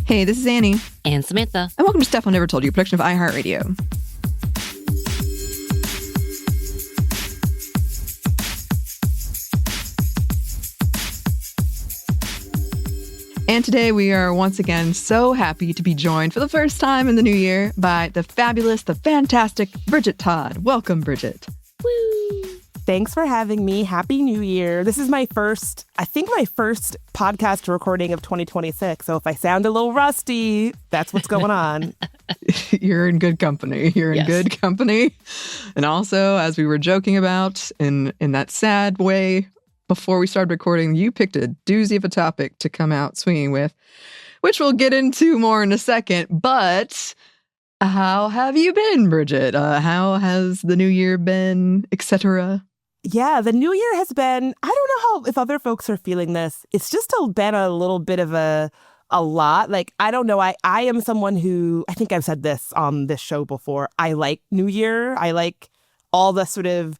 Hey, this is Anney. And Samantha. And welcome to Stuff I Never Told You, a production of iHeartRadio. And today we are once again so happy to be joined for the first time in the new year by the fabulous, the fantastic Bridget Todd. Welcome, Bridget. Woo! Thanks for having me. Happy New Year. This is my first podcast recording of 2026. So if I sound a little rusty, that's what's going on. You're in good company. You're in good company. And also, as we were joking about in that sad way before we started recording, you picked a doozy of a topic to come out swinging with, which we'll get into more in a second. But how have you been, Bridget? How has the new year been, etc.? Yeah, the new year has been, I don't know if other folks are feeling this. It's just been a little bit of a lot. Like, I don't know. I am someone who, I think I've said this on this show before. I like New Year. I like all the sort of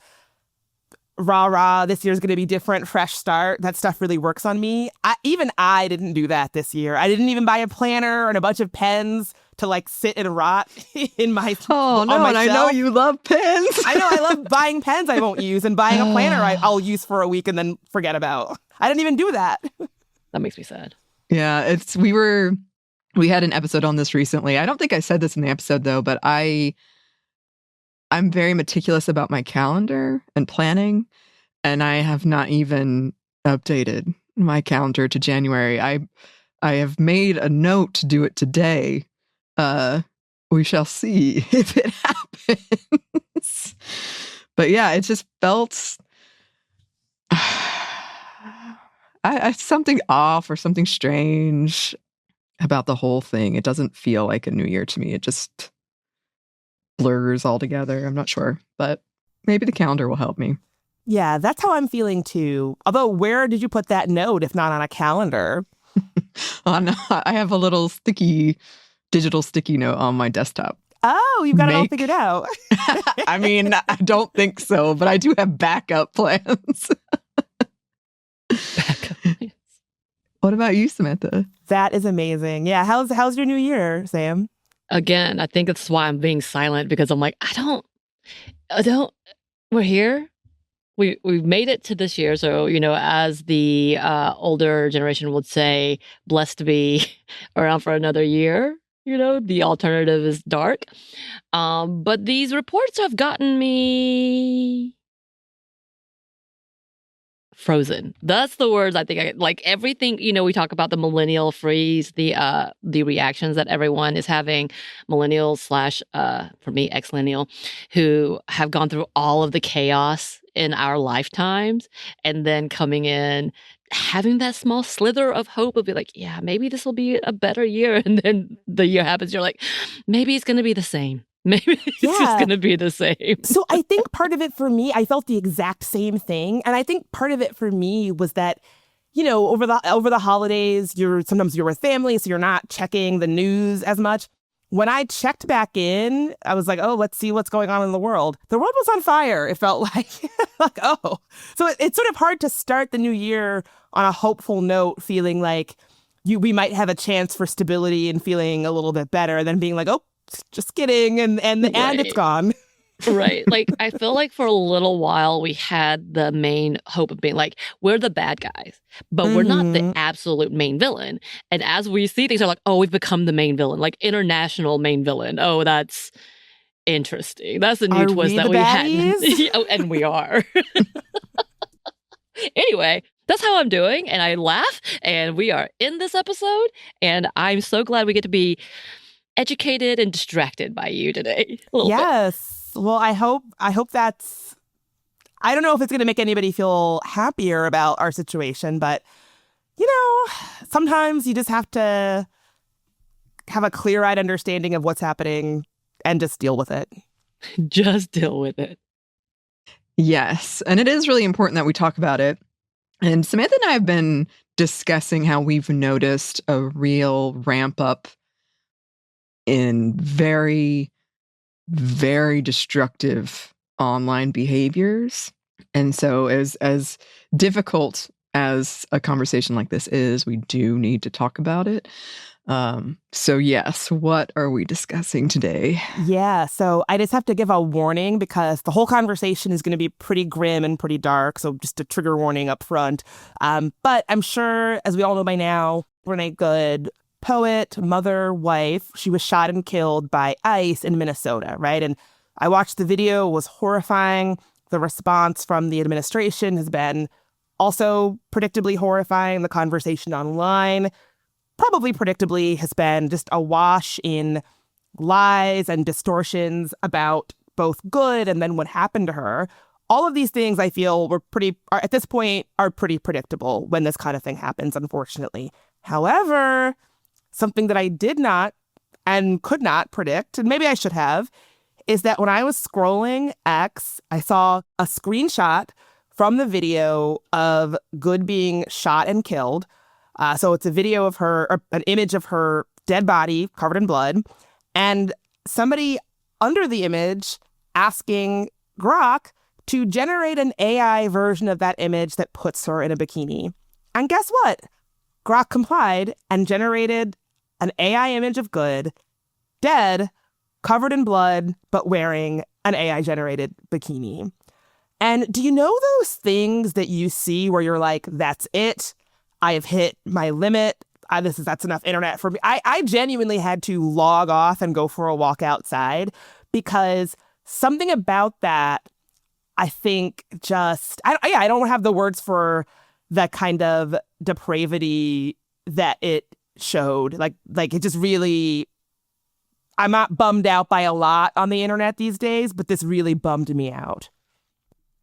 rah, this year's going to be different, fresh start. That stuff really works on me. I didn't do that this year. I didn't even buy a planner and a bunch of pens to like sit and rot in my and I know you love pens. I know I love buying pens I won't use and buying a planner I'll use for a week and then forget about. I didn't even do that. That makes me sad. Yeah, we had an episode on this recently. I don't think I said this in the episode though, but I'm very meticulous about my calendar and planning, and I have not even updated my calendar to January. I have made a note to do it today. We shall see if it happens. But yeah, it just felt something off or something strange about the whole thing. It doesn't feel like a new year to me. It just blurs all together. I'm not sure, but maybe the calendar will help me. Yeah, that's how I'm feeling too. Although, where did you put that note if not on a calendar? I have a little digital sticky note on my desktop. Oh, you've got it all figured out. I mean, I don't think so, but I do have backup plans. Backup plans. What about you, Samantha? That is amazing. Yeah, how's your new year, Sam? Again, I think that's why I'm being silent, because I'm like, I don't, we're here. We've made it to this year. So, as the older generation would say, blessed to be around for another year. The alternative is dark. But these reports have gotten me frozen. That's the words I think I like. Everything, we talk about the millennial freeze, the reactions that everyone is having, millennials / for me, ex-millennial, who have gone through all of the chaos in our lifetimes, and then coming in, having that small slither of hope of be like, yeah, maybe this will be a better year. And then the year happens. You're like, maybe it's going to be the same. Maybe it's just going to be the same. So I think part of it for me, I felt the exact same thing. And I think part of it for me was that, over the holidays, sometimes you're with family, so you're not checking the news as much. When I checked back in, I was like, oh, let's see what's going on in the world. The world was on fire. It felt like, oh. So it's sort of hard to start the new year on a hopeful note, feeling like we might have a chance for stability and feeling a little bit better than being like, oh, just kidding. And it's gone. Right. Like, I feel like for a little while we had the main hope of being like, we're the bad guys, but we're not the absolute main villain. And as we see things are like, oh, we've become the main villain, like international main villain. Oh, that's interesting. That's a new twist that we hadn't. Oh, and we are. Anyway, that's how I'm doing. And I laugh. And we are in this episode. And I'm so glad we get to be educated and distracted by you today. Yes. Well, I hope that's, I don't know if it's going to make anybody feel happier about our situation, but, sometimes you just have to have a clear-eyed understanding of what's happening and just deal with it. Just deal with it. Yes. And it is really important that we talk about it. And Samantha and I have been discussing how we've noticed a real ramp up in very, very destructive online behaviors. And so as difficult as a conversation like this is, we do need to talk about it. So yes, what are we discussing today? Yeah, so I just have to give a warning because the whole conversation is going to be pretty grim and pretty dark. So just a trigger warning up front. But I'm sure, as we all know by now, Renee Good, poet, mother, wife, she was shot and killed by ICE in Minnesota, right? And I watched the video, it was horrifying. The response from the administration has been also predictably horrifying. The conversation online, probably predictably, has been just awash in lies and distortions about both Good and then what happened to her. All of these things I feel are at this point are pretty predictable when this kind of thing happens, unfortunately. However, something that I did not and could not predict, and maybe I should have, is that when I was scrolling X, I saw a screenshot from the video of Good being shot and killed. So it's a video of her, or an image of her dead body covered in blood, and somebody under the image asking Grok to generate an AI version of that image that puts her in a bikini. And guess what? Grok complied and generated an AI image of Good, dead, covered in blood, but wearing an AI-generated bikini. And do you know those things that you see where you're like, that's it? I have hit my limit. That's enough internet for me. I genuinely had to log off and go for a walk outside because something about that, I think I don't have the words for that kind of depravity that it showed. Like it just really, I'm not bummed out by a lot on the internet these days, but this really bummed me out.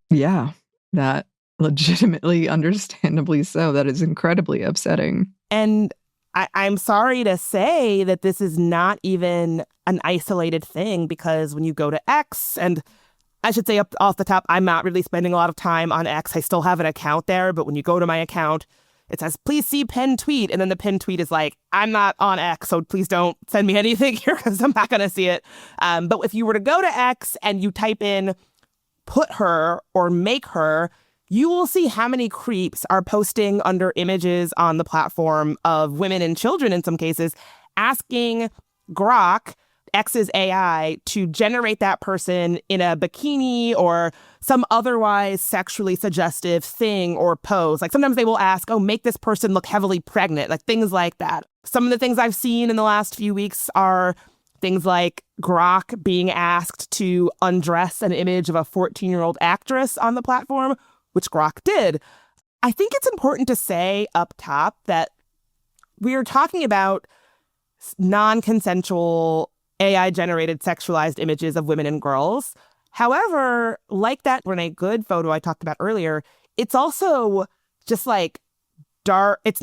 Yeah, that legitimately, understandably so. That is incredibly upsetting. And I'm sorry to say that this is not even an isolated thing, because when you go to X, and I should say up off the top, I'm not really spending a lot of time on X. I still have an account there, but when you go to my account, it says, please see pinned tweet. And then the pinned tweet is like, I'm not on X, so please don't send me anything here because I'm not going to see it. But if you were to go to X and you type in put her or make her, you will see how many creeps are posting under images on the platform of women and children in some cases, asking Grok, X's AI, to generate that person in a bikini or some otherwise sexually suggestive thing or pose. Like sometimes they will ask, oh, make this person look heavily pregnant, like things like that. Some of the things I've seen in the last few weeks are things like Grok being asked to undress an image of a 14-year-old actress on the platform, which Grok did. I think it's important to say up top that we are talking about non-consensual AI-generated sexualized images of women and girls. However, like that Renee Good photo I talked about earlier, it's also just like dark. It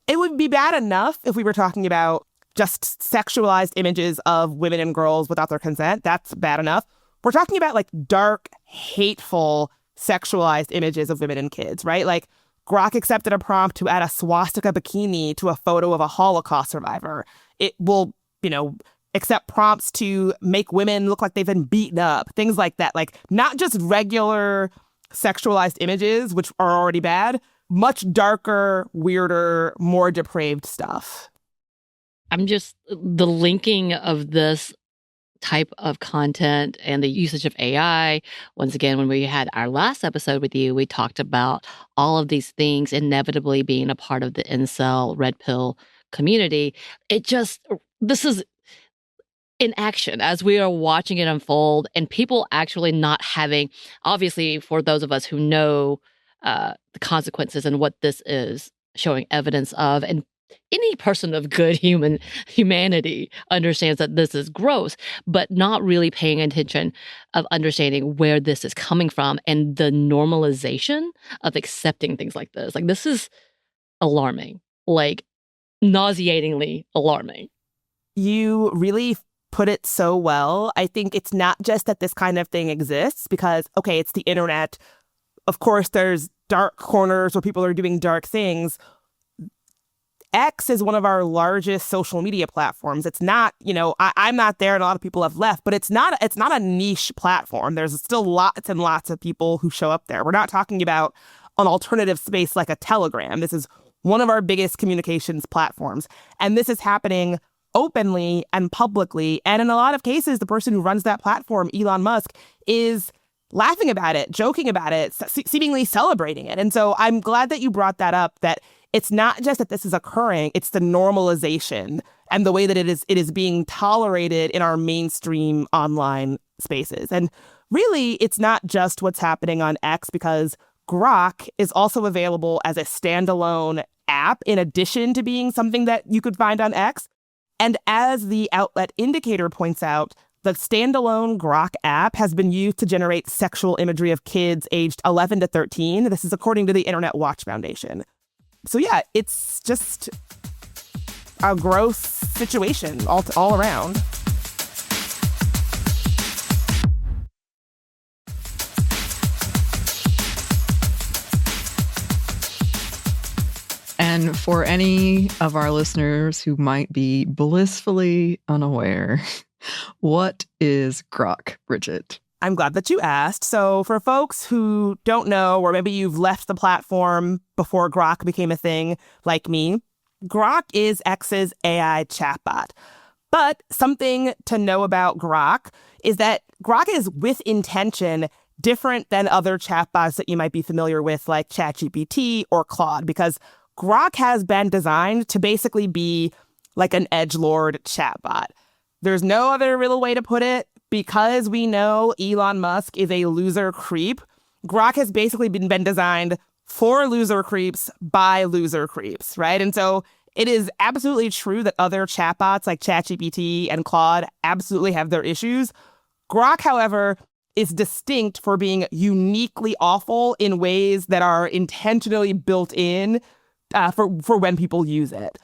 would be bad enough if we were talking about just sexualized images of women and girls without their consent. That's bad enough. We're talking about like dark, hateful, sexualized images of women and kids, right? Like Grok accepted a prompt to add a swastika bikini to a photo of a Holocaust survivor. It will, accept prompts to make women look like they've been beaten up, things like that. Like not just regular sexualized images, which are already bad, much darker, weirder, more depraved stuff. The linking of this type of content and the usage of AI. Once again, when we had our last episode with you, we talked about all of these things inevitably being a part of the incel red pill community. This is in action as we are watching it unfold, and people actually not having, obviously for those of us who know the consequences and what this is showing evidence of, and any person of good humanity understands that this is gross, but not really paying attention of understanding where this is coming from and the normalization of accepting things like this. Like this is alarming, like nauseatingly alarming. You really put it so well. I think it's not just that this kind of thing exists because, okay, it's the internet. Of course, there's dark corners where people are doing dark things. X is one of our largest social media platforms. It's not, I'm not there and a lot of people have left, but it's not a niche platform. There's still lots and lots of people who show up there. We're not talking about an alternative space like a Telegram. This is one of our biggest communications platforms. And this is happening openly and publicly. And in a lot of cases, the person who runs that platform, Elon Musk, is laughing about it, joking about it, seemingly celebrating it. And so I'm glad that you brought that up, that it's not just that this is occurring, it's the normalization and the way that it is being tolerated in our mainstream online spaces. And really, it's not just what's happening on X, because Grok is also available as a standalone app in addition to being something that you could find on X. And as the Outlet Indicator points out, the standalone Grok app has been used to generate sexual imagery of kids aged 11 to 13. This is according to the Internet Watch Foundation. So yeah, it's just a gross situation all around. And for any of our listeners who might be blissfully unaware, what is Grok, Bridget? I'm glad that you asked. So for folks who don't know, or maybe you've left the platform before Grok became a thing like me, Grok is X's AI chatbot. But something to know about Grok is that Grok is with intention different than other chatbots that you might be familiar with, like ChatGPT or Claude, because Grok has been designed to basically be like an edgelord chatbot. There's no other real way to put it. Because we know Elon Musk is a loser creep, Grok has basically been designed for loser creeps by loser creeps, right? And so it is absolutely true that other chatbots like ChatGPT and Claude absolutely have their issues. Grok, however, is distinct for being uniquely awful in ways that are intentionally built in for when people use it.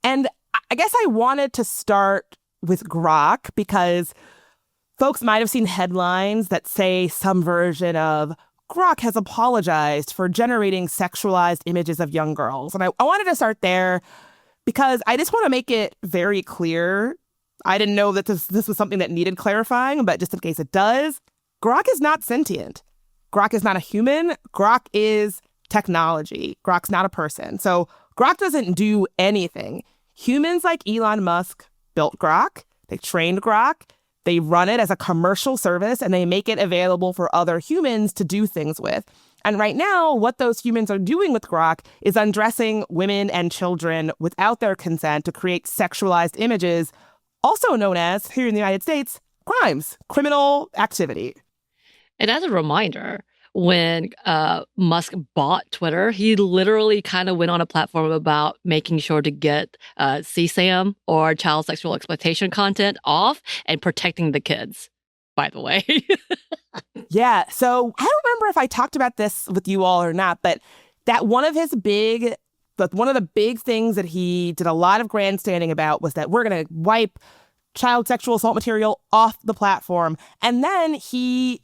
And I guess I wanted to start with Grok because folks might have seen headlines that say some version of Grok has apologized for generating sexualized images of young girls. And I wanted to start there because I just want to make it very clear. I didn't know that this was something that needed clarifying, but just in case it does, Grok is not sentient. Grok is not a human. Grok is technology. Grok's not a person. So Grok doesn't do anything. Humans like Elon Musk built Grok. They trained Grok. They run it as a commercial service, and they make it available for other humans to do things with. And right now, what those humans are doing with Grok is undressing women and children without their consent to create sexualized images, also known as, here in the United States, crimes, criminal activity. And as a reminder, when Musk bought Twitter, he literally kind of went on a platform about making sure to get CSAM or child sexual exploitation content off and protecting the kids, by the way. Yeah. So I don't remember if I talked about this with you all or not, but that one of the big things that he did a lot of grandstanding about was that we're going to wipe child sexual assault material off the platform. And then he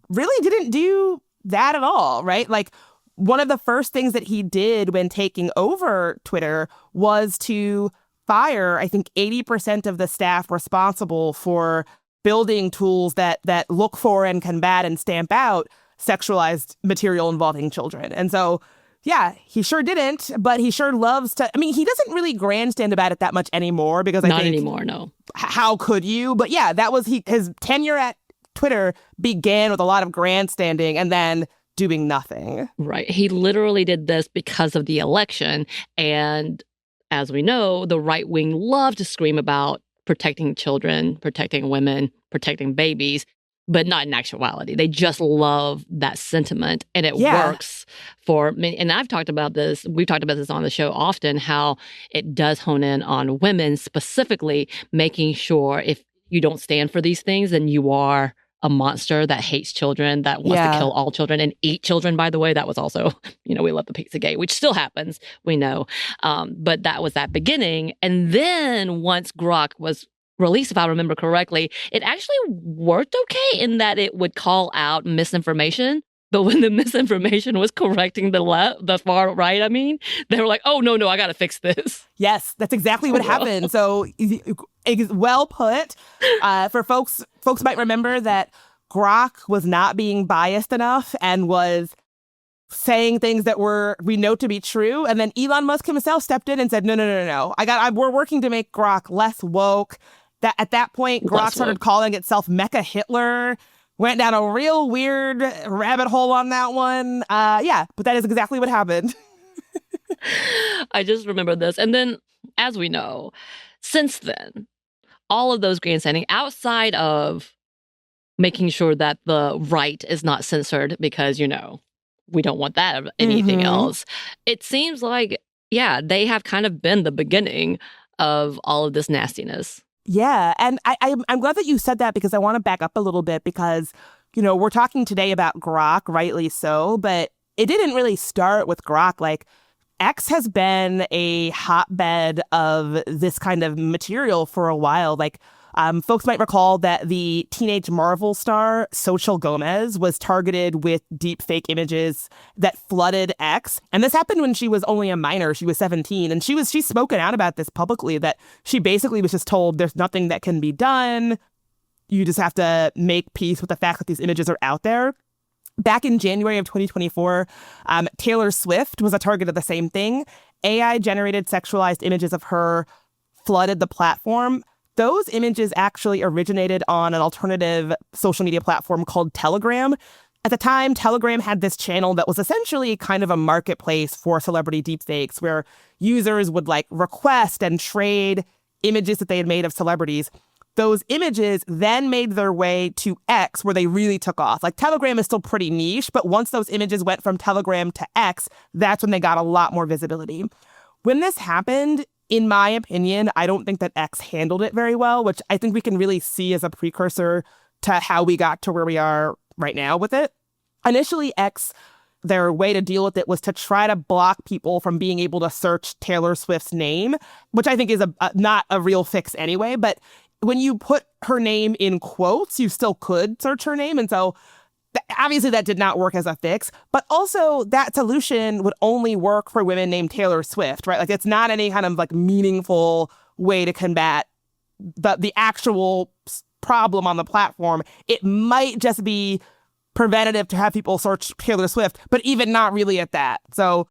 really didn't do that at all, right? Like, one of the first things that he did when taking over Twitter was to fire, I think, 80% of the staff responsible for building tools that look for and combat and stamp out sexualized material involving children. And so, yeah, he sure didn't, but he sure loves to. I mean, he doesn't really grandstand about it that much anymore because I think... Not anymore, no. How could you? But yeah, that was his tenure at Twitter began with a lot of grandstanding and then doing nothing. Right. He literally did this because of the election. And as we know, the right wing loved to scream about protecting children, protecting women, protecting babies, but not in actuality. They just love that sentiment. And it works for many. And I've talked about this. We've talked about this on the show often, how it does hone in on women, specifically making sure if you don't stand for these things, then you are a monster that hates children, that wants to kill all children and eat children, by the way. That was also, we love the Pizzagate, which still happens, we know. But that was that beginning. And then once Grok was released, if I remember correctly, it actually worked okay in that it would call out misinformation. But when the misinformation was correcting the far right, they were like, oh, no, I got to fix this. Yes, that's exactly what happened. So well put. For folks might remember that Grok was not being biased enough and was saying things that we know to be true. And then Elon Musk himself stepped in and said, no. We're working to make Grok less woke. That at that point, Grok started calling itself Mecha Hitler. Went down a real weird rabbit hole on that one. But that is exactly what happened. I just remember this. And then, as we know, since then, all of those grandstanding outside of making sure that the right is not censored because, we don't want that of anything else. It seems like, they have kind of been the beginning of all of this nastiness. Yeah. And I'm glad that you said that because I want to back up a little bit because, we're talking today about Grok, rightly so, but it didn't really start with Grok. Like, X has been a hotbed of this kind of material for a while. Like, folks might recall that the teenage Marvel star Social Gomez was targeted with deep fake images that flooded X. And this happened when she was only a minor. She was 17. And she's spoken out about this publicly, that she basically was just told there's nothing that can be done. You just have to make peace with the fact that these images are out there. Back in January of 2024, Taylor Swift was a target of the same thing. AI-generated sexualized images of her flooded the platform. Those images actually originated on an alternative social media platform called Telegram. At the time, Telegram had this channel that was essentially kind of a marketplace for celebrity deepfakes, where users would request and trade images that they had made of celebrities. Those images then made their way to X, where they really took off. Telegram is still pretty niche, but once those images went from Telegram to X, that's when they got a lot more visibility. When this happened, in my opinion, I don't think that X handled it very well, which I think we can really see as a precursor to how we got to where we are right now with it. Initially, X, their way to deal with it was to try to block people from being able to search Taylor Swift's name, which I think is not a real fix anyway. But when you put her name in quotes, you still could search her name. And so obviously that did not work as a fix. But also that solution would only work for women named Taylor Swift, right? It's not any kind of meaningful way to combat the actual problem on the platform. It might just be preventative to have people search Taylor Swift, but even not really at that. So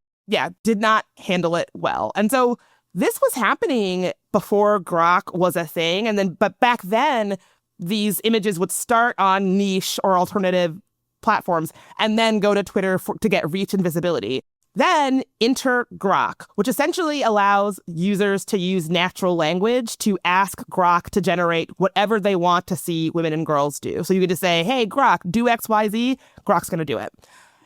did not handle it well. And so this was happening before Grok was a thing. But back then, these images would start on niche or alternative platforms and then go to Twitter to get reach and visibility. Then enter Grok, which essentially allows users to use natural language to ask Grok to generate whatever they want to see women and girls do. So you could just say, hey, Grok, do XYZ. Grok's going to do it.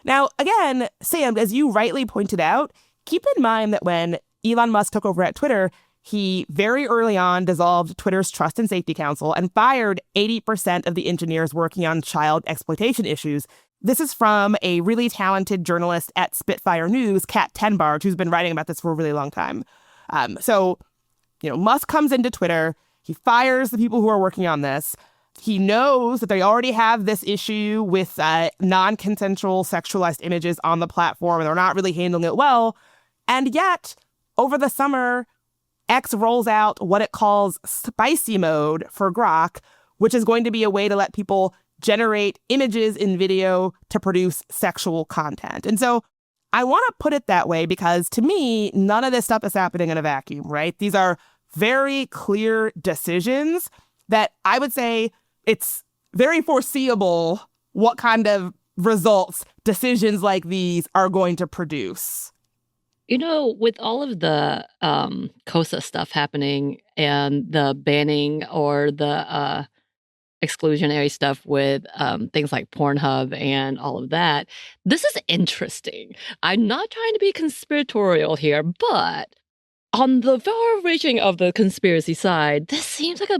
Now, again, Sam, as you rightly pointed out, keep in mind that when Elon Musk took over at Twitter, he very early on dissolved Twitter's Trust and Safety Council and fired 80% of the engineers working on child exploitation issues. This is from a really talented journalist at Spitfire News, Kat Tenbarge, who's been writing about this for a really long time. Musk comes into Twitter. He fires the people who are working on this. He knows that they already have this issue with non-consensual sexualized images on the platform, and they're not really handling it well. And yet, over the summer, X rolls out what it calls spicy mode for Grok, which is going to be a way to let people generate images in video to produce sexual content. And so I want to put it that way because to me, none of this stuff is happening in a vacuum, right? These are very clear decisions that I would say it's very foreseeable what kind of results decisions like these are going to produce. With all of the COSA stuff happening and the banning or the exclusionary stuff with things like Pornhub and all of that, this is interesting. I'm not trying to be conspiratorial here, but on the far-reaching of the conspiracy side, this seems like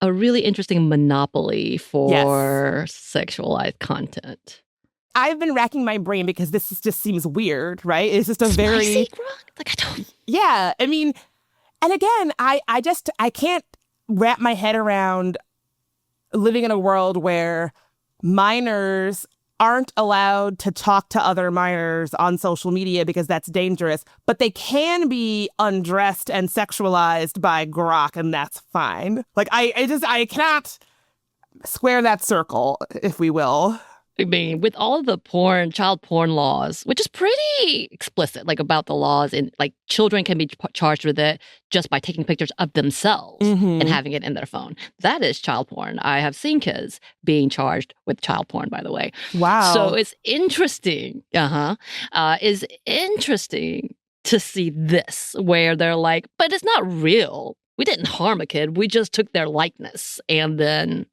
a really interesting monopoly for sexualized content. I've been racking my brain because just seems weird, right? It's just a Spicy Grok? I don't... Yeah, I mean, and again, I can't wrap my head around living in a world where minors aren't allowed to talk to other minors on social media because that's dangerous, but they can be undressed and sexualized by Grok, and that's fine. I cannot square that circle, if we will. I mean, with all of the child porn laws, which is pretty explicit, like about the laws, and like children can be charged with it just by taking pictures of themselves and having it in their phone. That is child porn. I have seen kids being charged with child porn, by the way. Wow. So it's interesting. Is interesting to see this where they're like, but it's not real. We didn't harm a kid. We just took their likeness and then ...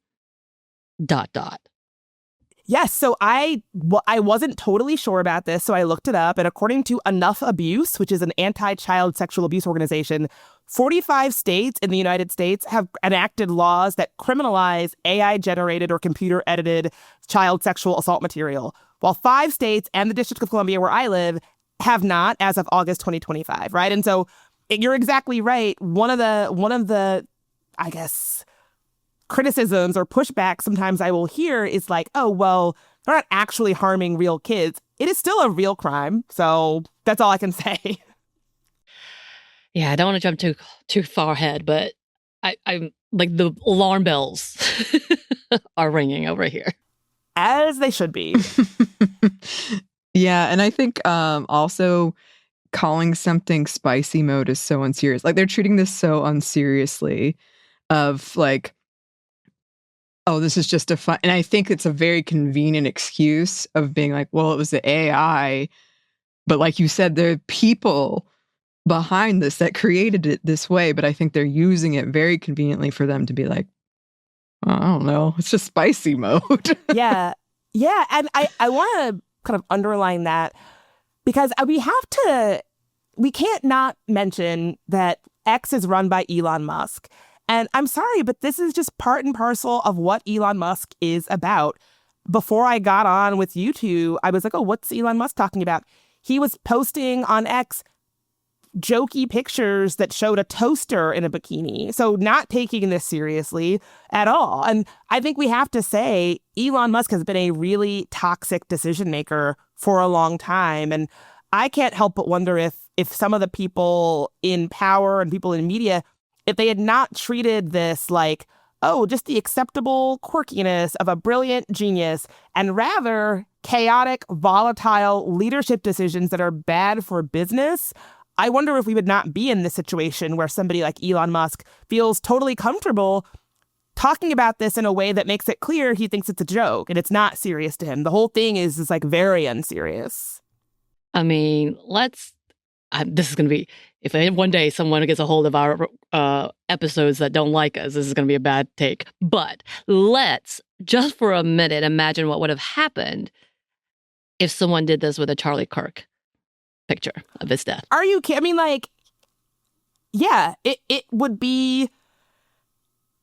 Yes, so I wasn't totally sure about this, so I looked it up. And according to Enough Abuse, which is an anti-child sexual abuse organization, 45 states in the United States have enacted laws that criminalize AI-generated or computer-edited child sexual assault material, while 5 states and the District of Columbia, where I live, have not as of August 2025, right? And so you're exactly right. One of the, I guess, criticisms or pushback sometimes I will hear is like, oh, well, they're not actually harming real kids. It is still a real crime. So that's all I can say. Yeah, I don't want to jump too far ahead, but I'm like the alarm bells are ringing over here. As they should be. Yeah, and I think also calling something spicy mode is so unserious. Like they're treating this so unseriously of like, oh, this is just a fun. And I think it's a very convenient excuse of being like, well, it was the AI. But like you said, there are people behind this that created it this way. But I think they're using it very conveniently for them to be like, oh, I don't know, it's just spicy mode. Yeah. And I want to kind of underline that because we can't not mention that X is run by Elon Musk. And I'm sorry, but this is just part and parcel of what Elon Musk is about. Before I got on with you two, I was like, oh, what's Elon Musk talking about? He was posting on X jokey pictures that showed a toaster in a bikini. So not taking this seriously at all. And I think we have to say Elon Musk has been a really toxic decision maker for a long time. And I can't help but wonder if some of the people in power and people in media, if they had not treated this like, oh, just the acceptable quirkiness of a brilliant genius, and rather chaotic, volatile leadership decisions that are bad for business, I wonder if we would not be in this situation where somebody like Elon Musk feels totally comfortable talking about this in a way that makes it clear he thinks it's a joke and it's not serious to him. The whole thing is like very unserious. I mean, this is going to be, if one day someone gets a hold of our episodes that don't like us, this is going to be a bad take. But let's, just for a minute, imagine what would have happened if someone did this with a Charlie Kirk picture of his death. Are you kidding? I mean, like, yeah, it would be,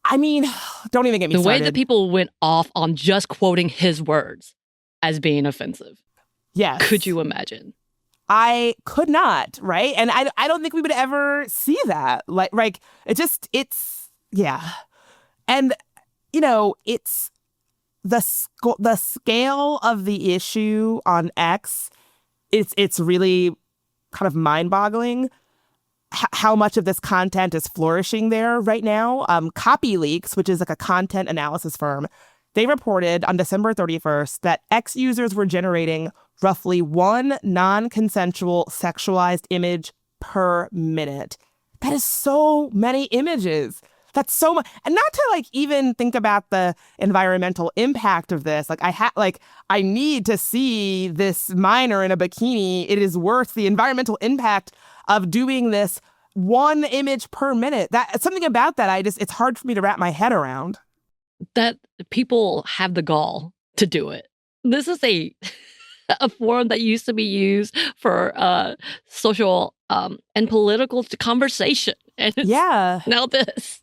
I mean, don't even get me started. The way that people went off on just quoting his words as being offensive. Yes. Could you imagine? I could not, right? And I don't think we would ever see that. Like it's, yeah. And, you know, it's the scale of the issue on X, it's really kind of mind-boggling how much of this content is flourishing there right now. Copy Leaks, which is like a content analysis firm, they reported on December 31st that X users were generating roughly 1 non-consensual sexualized image per minute. That is so many images. That's so much. And not to like even think about the environmental impact of this. Like I need to see this minor in a bikini. It is worth the environmental impact of doing this 1 image per minute. That something about that it's hard for me to wrap my head around. That people have the gall to do it. This is a forum that used to be used for social and political conversation. And yeah. Now this.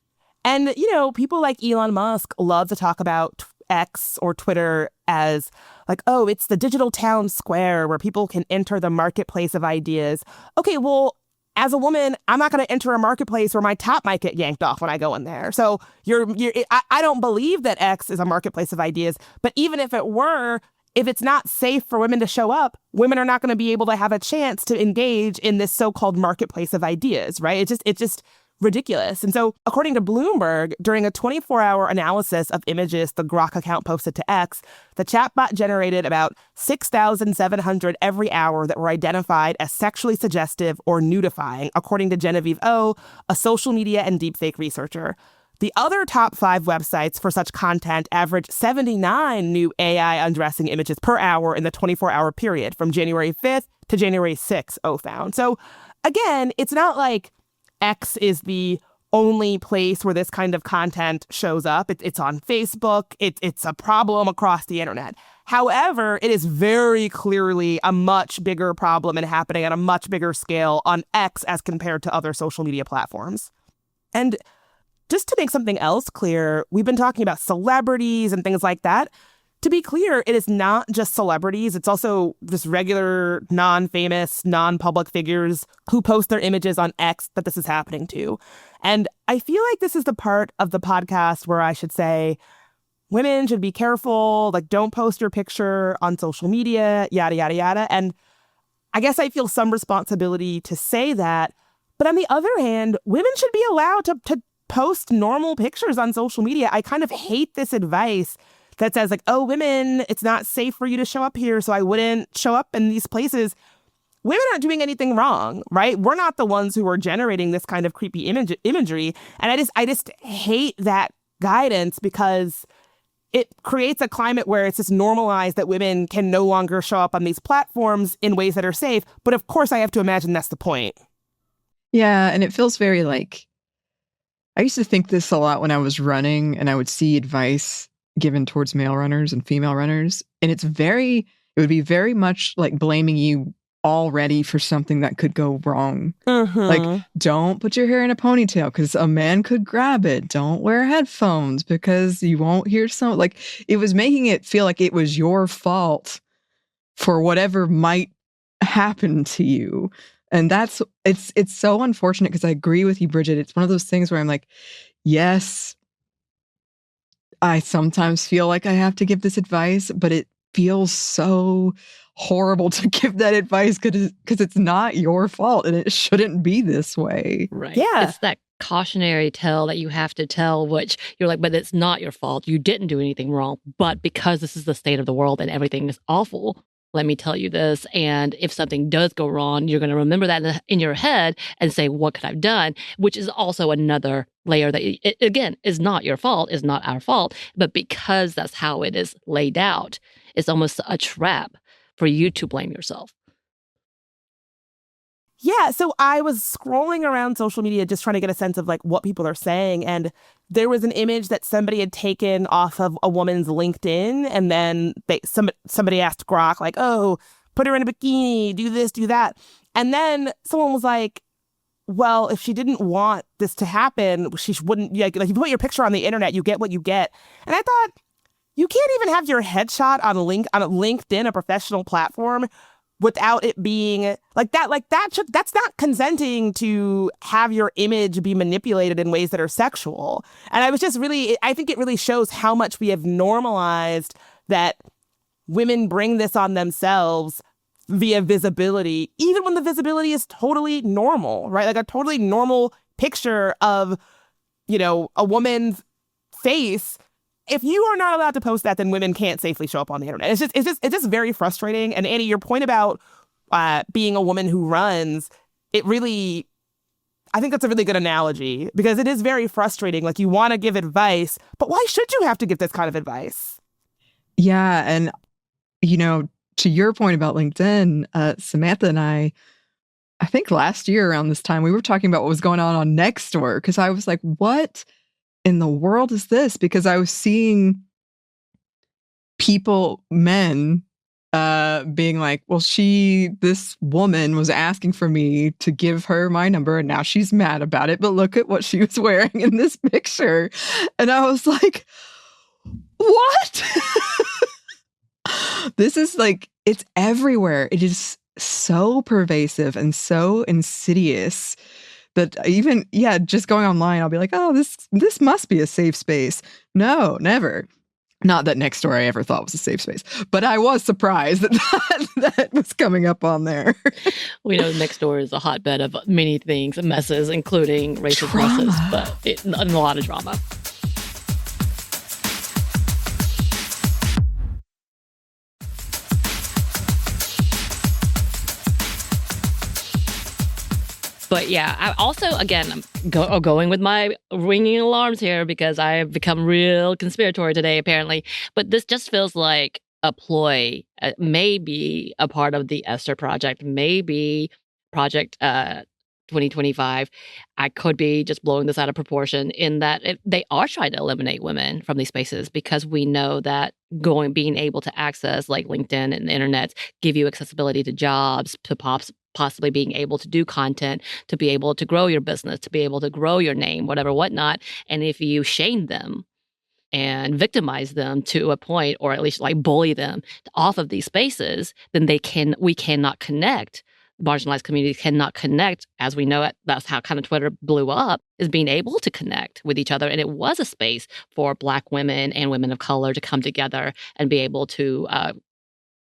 And, you know, people like Elon Musk love to talk about X or Twitter as like, oh, it's the digital town square where people can enter the marketplace of ideas. Okay, well, as a woman, I'm not going to enter a marketplace where my top might get yanked off when I go in there. So I don't believe that X is a marketplace of ideas. But even if it were, if it's not safe for women to show up, women are not going to be able to have a chance to engage in this so-called marketplace of ideas, right? It just ridiculous. And so according to Bloomberg, during a 24-hour analysis of images the Grok account posted to X, the chatbot generated about 6,700 every hour that were identified as sexually suggestive or nudifying, according to Genevieve O, a social media and deepfake researcher. The other top 5 websites for such content averaged 79 new AI undressing images per hour in the 24-hour period from January 5th to January 6th, O found. So again, it's not like X is the only place where this kind of content shows up. It's on Facebook. It's a problem across the internet. However, it is very clearly a much bigger problem and happening at a much bigger scale on X as compared to other social media platforms. And just to make something else clear, we've been talking about celebrities and things like that. To be clear, it is not just celebrities. It's also just regular, non-famous, non-public figures who post their images on X that this is happening to. And I feel like this is the part of the podcast where I should say, women should be careful, like don't post your picture on social media, yada, yada, yada. And I guess I feel some responsibility to say that. But on the other hand, women should be allowed to post normal pictures on social media. I kind of hate this advice that says like, oh, women, it's not safe for you to show up here, so I wouldn't show up in these places. Women aren't doing anything wrong, right? We're not the ones who are generating this kind of creepy imagery. And I just hate that guidance because it creates a climate where it's just normalized that women can no longer show up on these platforms in ways that are safe. But of course, I have to imagine that's the point. Yeah, and it feels very like, I used to think this a lot when I was running and I would see advice given towards male runners and female runners. And it would be very much like blaming you already for something that could go wrong. Mm-hmm. Like, don't put your hair in a ponytail because a man could grab it. Don't wear headphones because you won't hear like, it was making it feel like it was your fault for whatever might happen to you. And it's so unfortunate because I agree with you, Bridget. It's one of those things where I'm like, yes, I sometimes feel like I have to give this advice, but it feels so horrible to give that advice because it's not your fault and it shouldn't be this way. Right. Yeah. It's that cautionary tale that you have to tell, which you're like, but it's not your fault. You didn't do anything wrong. But because this is the state of the world and everything is awful, let me tell you this. And if something does go wrong, you're going to remember that in your head and say, what could I have done? Which is also another layer that, again, is not your fault, is not our fault. But because that's how it is laid out, it's almost a trap for you to blame yourself. Yeah, so I was scrolling around social media just trying to get a sense of like what people are saying. And there was an image that somebody had taken off of a woman's LinkedIn. And then somebody asked Grok like, oh, put her in a bikini, do this, do that. And then someone was like, well, if she didn't want this to happen, she wouldn't, like you put your picture on the internet, you get what you get. And I thought, you can't even have your headshot on a LinkedIn, a professional platform, without it being like that. That's not consenting to have your image be manipulated in ways that are sexual. And I think it really shows how much we have normalized that women bring this on themselves via visibility, even when the visibility is totally normal, right? Like a totally normal picture of, a woman's face. If you are not allowed to post that, then women can't safely show up on the internet. It's just very frustrating. And Anney, your point about being a woman who runs, I think that's a really good analogy because it is very frustrating. Like you want to give advice, but why should you have to give this kind of advice? Yeah. And, to your point about LinkedIn, Samantha and I think last year around this time, we were talking about what was going on Nextdoor because I was like, what in the world is this? Because I was seeing men being like, well, this woman was asking for me to give her my number and now she's mad about it, but look at what she was wearing in this picture. And I was like, what? This is like, it's everywhere. It is so pervasive and so insidious that even, just going online, I'll be like, oh, this must be a safe space. No, never. Not that Nextdoor I ever thought was a safe space, but I was surprised that was coming up on there. We know Nextdoor is a hotbed of many things and messes, including racist messes, but a lot of drama. But yeah, I also, again, I'm going with my ringing alarms here because I have become real conspiratorial today, apparently. But this just feels like a ploy, maybe a part of the Esther Project, maybe Project 2025. I could be just blowing this out of proportion in that they are trying to eliminate women from these spaces because we know that being able to access like LinkedIn and the internet give you accessibility to jobs, to possibly being able to do content, to be able to grow your business, to be able to grow your name, whatever, whatnot. And if you shame them and victimize them to a point, or at least like bully them off of these spaces, then we cannot connect. Marginalized communities cannot connect, as we know it. That's how kind of Twitter blew up, is being able to connect with each other. And it was a space for Black women and women of color to come together and be able to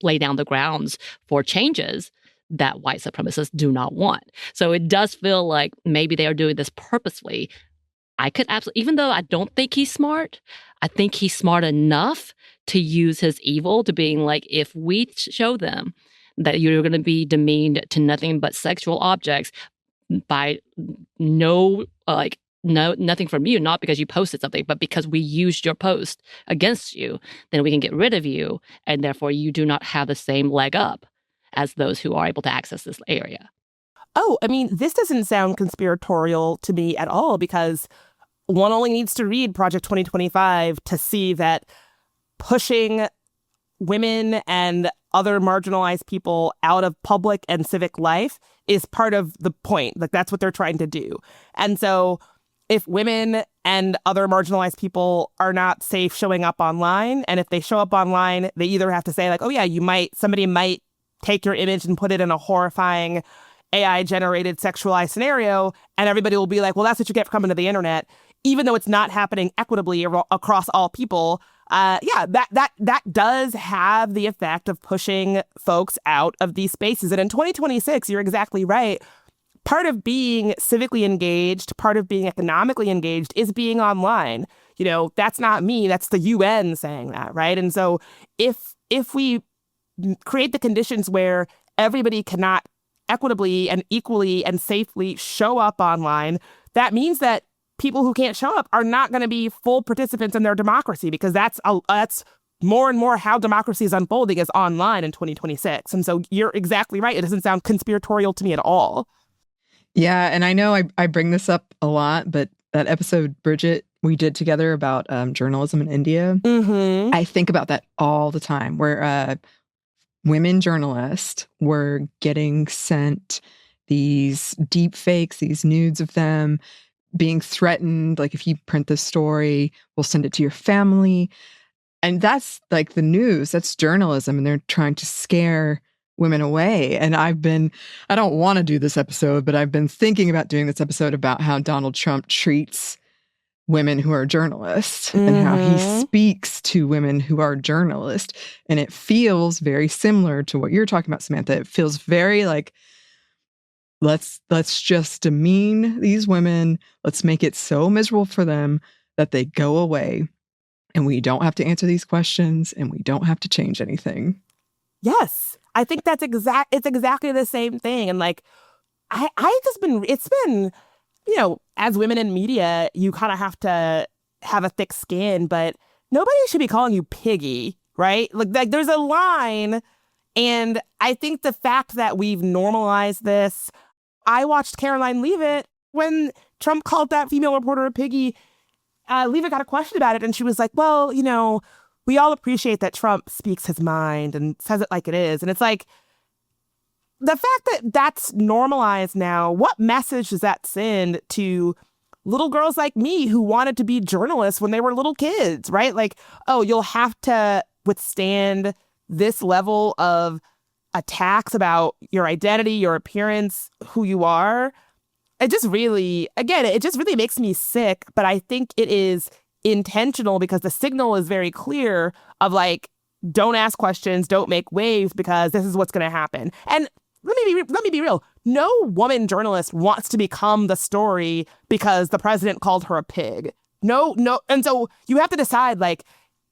lay down the grounds for changes that white supremacists do not want. So it does feel like maybe they are doing this purposely. I could absolutely, even though I don't think he's smart, I think he's smart enough to use his evil to being like, if we show them that you're going to be demeaned to nothing but sexual objects by nothing from you, not because you posted something, but because we used your post against you, then we can get rid of you. And therefore you do not have the same leg up as those who are able to access this area. Oh, I mean, this doesn't sound conspiratorial to me at all, because one only needs to read Project 2025 to see that pushing women and other marginalized people out of public and civic life is part of the point. Like, that's what they're trying to do. And so if women and other marginalized people are not safe showing up online, and if they show up online, they either have to say like, oh yeah, somebody might take your image and put it in a horrifying AI-generated sexualized scenario, and everybody will be like, well, that's what you get for coming to the internet, even though it's not happening equitably across all people. That does have the effect of pushing folks out of these spaces. And in 2026, you're exactly right. Part of being civically engaged, part of being economically engaged is being online. You know, that's not me, that's the UN saying that, right? And so if we create the conditions where everybody cannot equitably and equally and safely show up online, that means that people who can't show up are not going to be full participants in their democracy, because that's more and more how democracy is unfolding, is online in 2026. And so you're exactly right. It doesn't sound conspiratorial to me at all. Yeah, and I know I bring this up a lot, but that episode, Bridget, we did together about journalism in India, I think about that all the time, where women journalists were getting sent these deep fakes, these nudes of them, being threatened, like, if you print this story, we'll send it to your family. And that's like the news, that's journalism, and they're trying to scare women away. And I don't want to do this episode, but I've been thinking about doing this episode about how Donald Trump treats women who are journalists and how he speaks to women who are journalists. And it feels very similar to what you're talking about, Samantha. It feels very like, let's just demean these women. Let's make it so miserable for them that they go away, and we don't have to answer these questions, and we don't have to change anything. Yes, I think it's exactly the same thing. And like, it's been, you know, as women in media, you kind of have to have a thick skin, but nobody should be calling you piggy, right? Like there's a line. And I think the fact that we've normalized this, I watched Caroline Leavitt when Trump called that female reporter a piggy. Leavitt got a question about it, and she was like, well, you know, we all appreciate that Trump speaks his mind and says it like it is. And it's like, the fact that that's normalized now, what message does that send to little girls like me who wanted to be journalists when they were little kids, right? Like, oh, you'll have to withstand this level of attacks about your identity, your appearance, who you are. It just really makes me sick. But I think it is intentional because the signal is very clear of like, don't ask questions, don't make waves because this is what's going to happen. And let me be real. No woman journalist wants to become the story because the president called her a pig. No. And so you have to decide, like,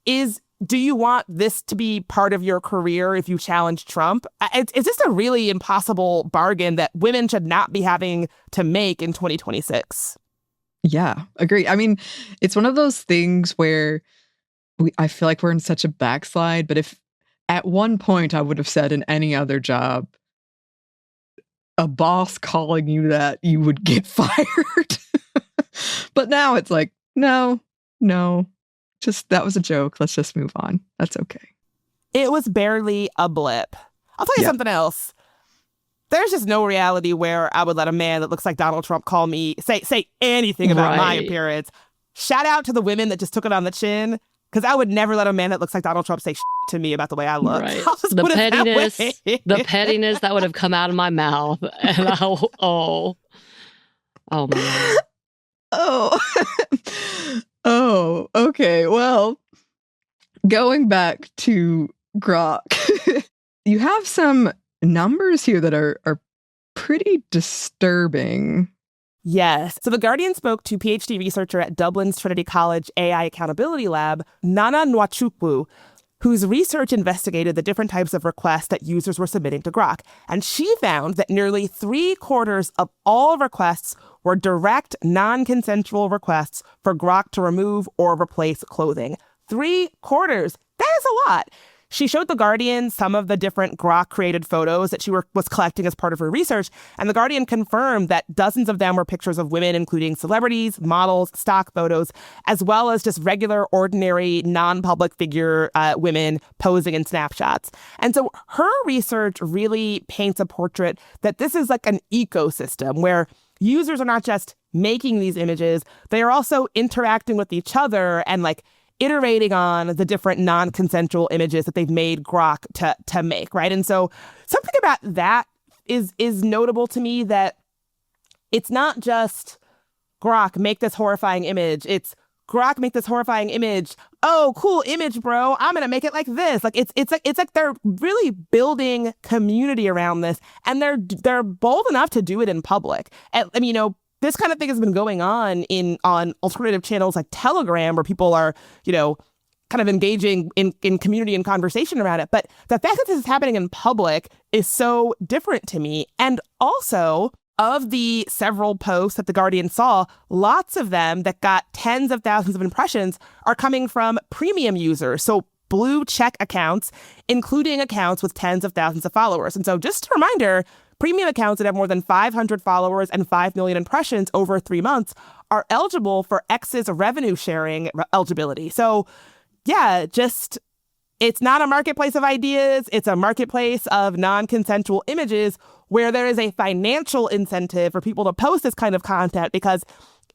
do you want this to be part of your career if you challenge Trump? It's just a really impossible bargain that women should not be having to make in 2026. Yeah, agree. I mean, it's one of those things where I feel like we're in such a backslide, but if at one point I would have said in any other job, a boss calling you that, you would get fired. But now it's like, no, just that was a joke. Let's just move on. That's okay. It was barely a blip. I'll tell you something else. There's just no reality where I would let a man that looks like Donald Trump call me, say anything about my appearance. Shout out to the women that just took it on the chin, because I would never let a man that looks like Donald Trump say to me about the way I look. Right. The pettiness that would have come out of my mouth. And oh man. Oh, okay. Well, going back to Grok, you have some numbers here that are pretty disturbing. Yes. So The Guardian spoke to PhD researcher at Dublin's Trinity College AI Accountability Lab, Nana Nwachukwu, whose research investigated the different types of requests that users were submitting to Grok. And she found that nearly 3/4 of all requests were direct, non-consensual requests for Grok to remove or replace clothing. 3/4. That is a lot. She showed The Guardian some of the different Grok-created photos that she was collecting as part of her research, and The Guardian confirmed that dozens of them were pictures of women, including celebrities, models, stock photos, as well as just regular, ordinary, non-public figure women posing in snapshots. And so her research really paints a portrait that this is like an ecosystem where users are not just making these images, they are also interacting with each other and like iterating on the different non-consensual images that they've made Grok to make, right? And so something about that is notable to me, that it's not just Grok, make this horrifying image. It's Grok, make this horrifying image. Oh, cool image, bro. I'm gonna make it like this. Like it's like they're really building community around this, and they're bold enough to do it in public. And I mean, this kind of thing has been going on on alternative channels like Telegram, where people are, kind of engaging in community and conversation around it. But the fact that this is happening in public is so different to me. And also, of the several posts that The Guardian saw, lots of them that got tens of thousands of impressions are coming from premium users. So blue check accounts, including accounts with tens of thousands of followers. And so just a reminder, premium accounts that have more than 500 followers and 5 million impressions over 3 months are eligible for X's revenue sharing eligibility. So yeah, it's not a marketplace of ideas. It's a marketplace of non-consensual images where there is a financial incentive for people to post this kind of content, because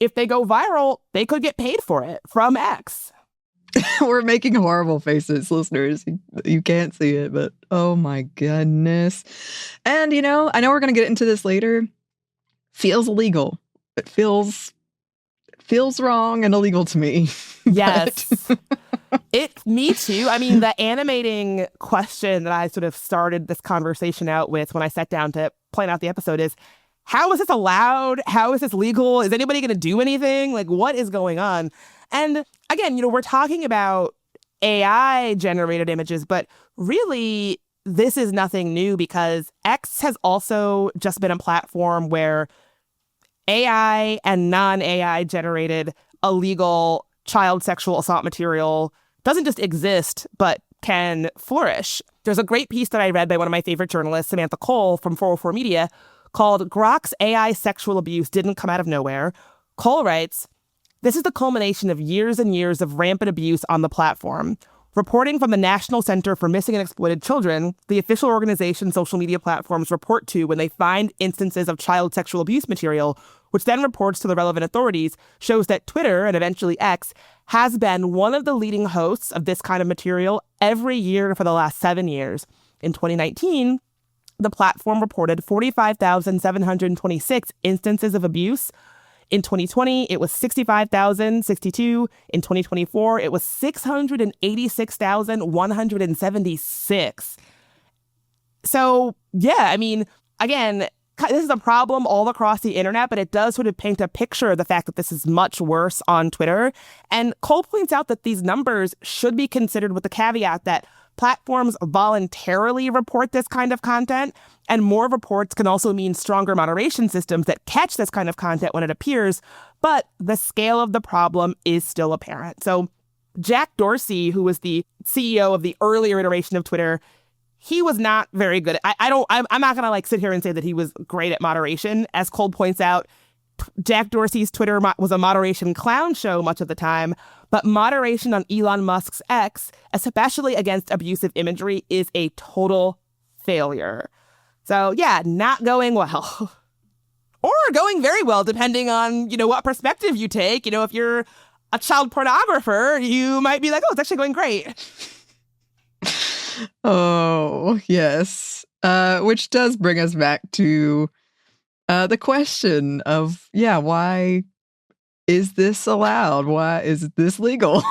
if they go viral, they could get paid for it from X. We're making horrible faces, listeners. You can't see it, but oh my goodness. And, I know we're going to get into this later. Feels illegal. It feels wrong and illegal to me. Yes. Me too. I mean, the animating question that I sort of started this conversation out with when I sat down to plan out the episode is, how is this allowed? How is this legal? Is anybody going to do anything? Like, what is going on? And again, we're talking about AI-generated images, but really, this is nothing new, because X has also just been a platform where AI and non-AI generated illegal child sexual assault material doesn't just exist, but can flourish. There's a great piece that I read by one of my favorite journalists, Samantha from 404 Media, called "Grok's AI Sexual Abuse Didn't Come Out of Nowhere." Cole writes, "This is the culmination of years and years of rampant abuse on the platform. Reporting from the National Center for Missing and Exploited Children, the official organization social media platforms report to when they find instances of child sexual abuse material, which then reports to the relevant authorities, shows that Twitter, and eventually X, has been one of the leading hosts of this kind of material every year for the last 7 years. In 2019, the platform reported 45,726 instances of abuse. In 2020, it was 65,062. In 2024, it was 686,176. So, yeah, I mean, again, this is a problem all across the internet, but it does sort of paint a picture of the fact that this is much worse on Twitter. And Cole points out that these numbers should be considered with the caveat that platforms voluntarily report this kind of content, and more reports can also mean stronger moderation systems that catch this kind of content when it appears, but the scale of the problem is still apparent. So Jack Dorsey, who was the CEO of the earlier iteration of Twitter, he was not very good. I'm not going to like sit here and say that he was great at moderation. As Cole points out, Jack Dorsey's Twitter was a moderation clown show much of the time, but moderation on Elon Musk's X, especially against abusive imagery, is a total failure. So yeah, not going well. Or going very well, depending on, what perspective you take. If you're a child pornographer, you might be like, oh, it's actually going great. Oh, yes. Which does bring us back to the question of, why is this allowed? Why is this legal?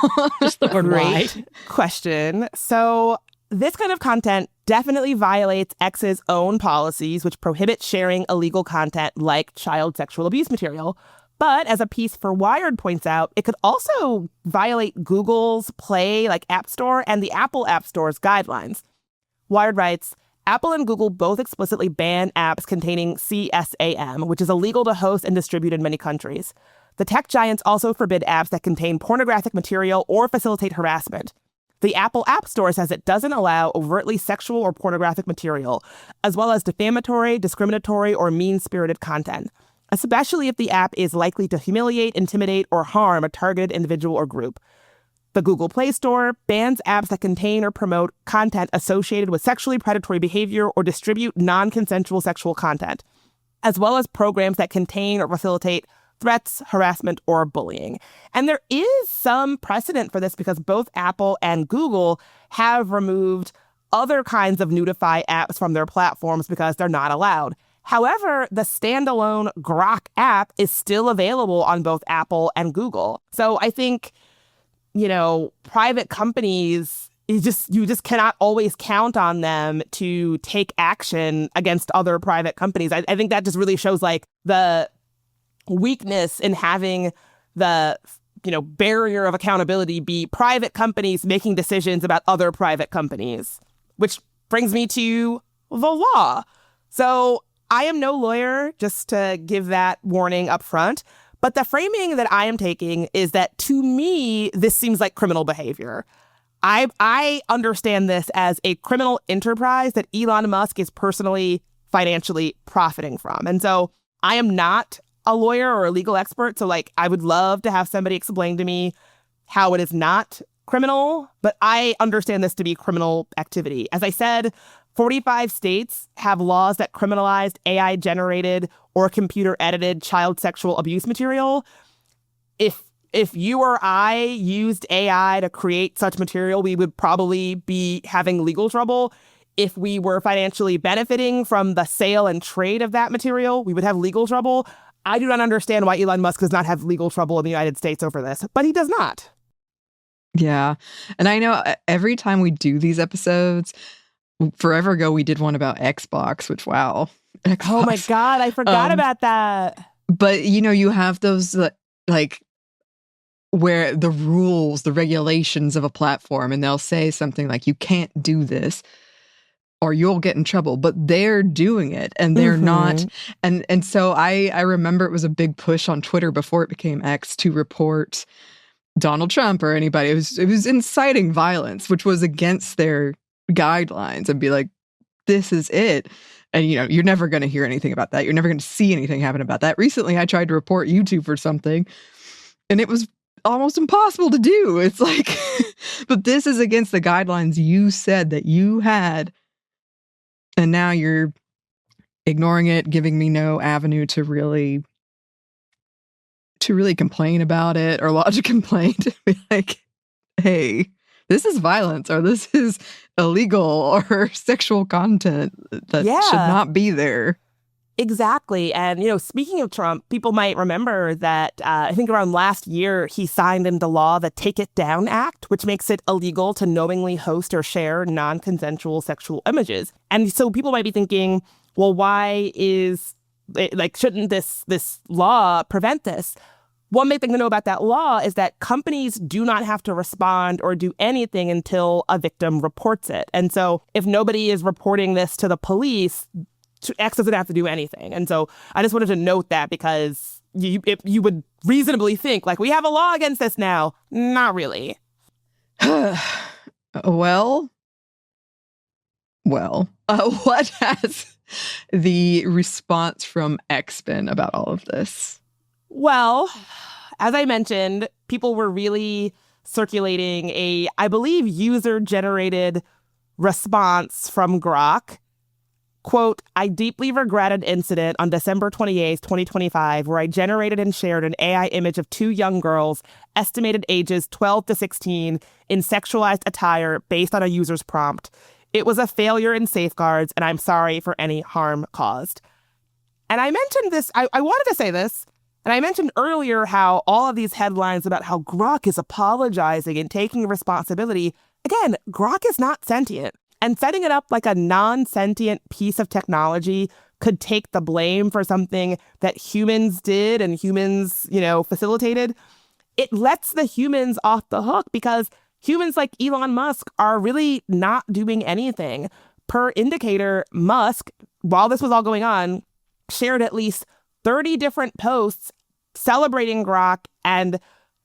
Just the word Great why. question. So this kind of content definitely violates X's own policies, which prohibit sharing illegal content like child sexual abuse material. But as a piece for Wired points out, it could also violate Google's Play, App Store, and the Apple App Store's guidelines. Wired writes, Apple and Google both explicitly ban apps containing CSAM, which is illegal to host and distribute in many countries. The tech giants also forbid apps that contain pornographic material or facilitate harassment. The Apple App Store says it doesn't allow overtly sexual or pornographic material, as well as defamatory, discriminatory, or mean-spirited content, especially if the app is likely to humiliate, intimidate, or harm a targeted individual or group. The Google Play Store bans apps that contain or promote content associated with sexually predatory behavior or distribute non-consensual sexual content, as well as programs that contain or facilitate threats, harassment, or bullying. And there is some precedent for this because both Apple and Google have removed other kinds of nudify apps from their platforms because they're not allowed. However, the standalone Grok app is still available on both Apple and Google. So I think, private companies, you just cannot always count on them to take action against other private companies. I think that just really shows the weakness in having the barrier of accountability be private companies making decisions about other private companies, which brings me to the law. So I am no lawyer, just to give that warning up front, but the framing that I am taking is that to me, this seems like criminal behavior. I understand this as a criminal enterprise that Elon Musk is personally financially profiting from. And so I am not a lawyer or a legal expert. So I would love to have somebody explain to me how it is not criminal, but I understand this to be criminal activity. As I said, 45 states have laws that criminalized AI-generated or computer-edited child sexual abuse material. If you or I used AI to create such material, we would probably be having legal trouble. If we were financially benefiting from the sale and trade of that material, we would have legal trouble. I do not understand why Elon Musk does not have legal trouble in the United States over this, but he does not. Yeah. And I know every time we do these episodes, forever ago, we did one about Xbox, which, wow. Xbox. Oh my God, I forgot about that. But, you have those where the rules, the regulations of a platform, and they'll say something like, you can't do this or you'll get in trouble, but they're doing it and they're not. And so I remember it was a big push on Twitter before it became X to report Donald Trump or anybody. It was inciting violence, which was against their guidelines, and be like, this is it. And, you're never going to hear anything about that. You're never going to see anything happen about that. Recently, I tried to report YouTube for something, and it was almost impossible to do. It's like, but this is against the guidelines you said that you had. And now you're ignoring it, giving me no avenue to really complain about it or lodge a complaint. Be like, hey, this is violence or this is illegal or sexual content that should not be there. Exactly. And, speaking of Trump, people might remember that I think around last year, he signed into law the Take It Down Act, which makes it illegal to knowingly host or share non-consensual sexual images. And so people might be thinking, well, why is shouldn't this law prevent this? One big thing to know about that law is that companies do not have to respond or do anything until a victim reports it. And so if nobody is reporting this to the police, X doesn't have to do anything. And so I just wanted to note that because if you would reasonably think, we have a law against this now. Not really. Well, what has the response from X been about all of this? Well, as I mentioned, people were really circulating I believe, user-generated response from Grok. Quote, I deeply regret an incident on December 28th, 2025, where I generated and shared an AI image of two young girls, estimated ages 12 to 16, in sexualized attire based on a user's prompt. It was a failure in safeguards, and I'm sorry for any harm caused. And I mentioned this, I wanted to say this, and I mentioned earlier how all of these headlines about how Grok is apologizing and taking responsibility, again, Grok is not sentient. And setting it up like a non-sentient piece of technology could take the blame for something that humans did and humans, facilitated. It lets the humans off the hook because humans like Elon Musk are really not doing anything. Per indicator, Musk, while this was all going on, shared at least 30 different posts celebrating Grok and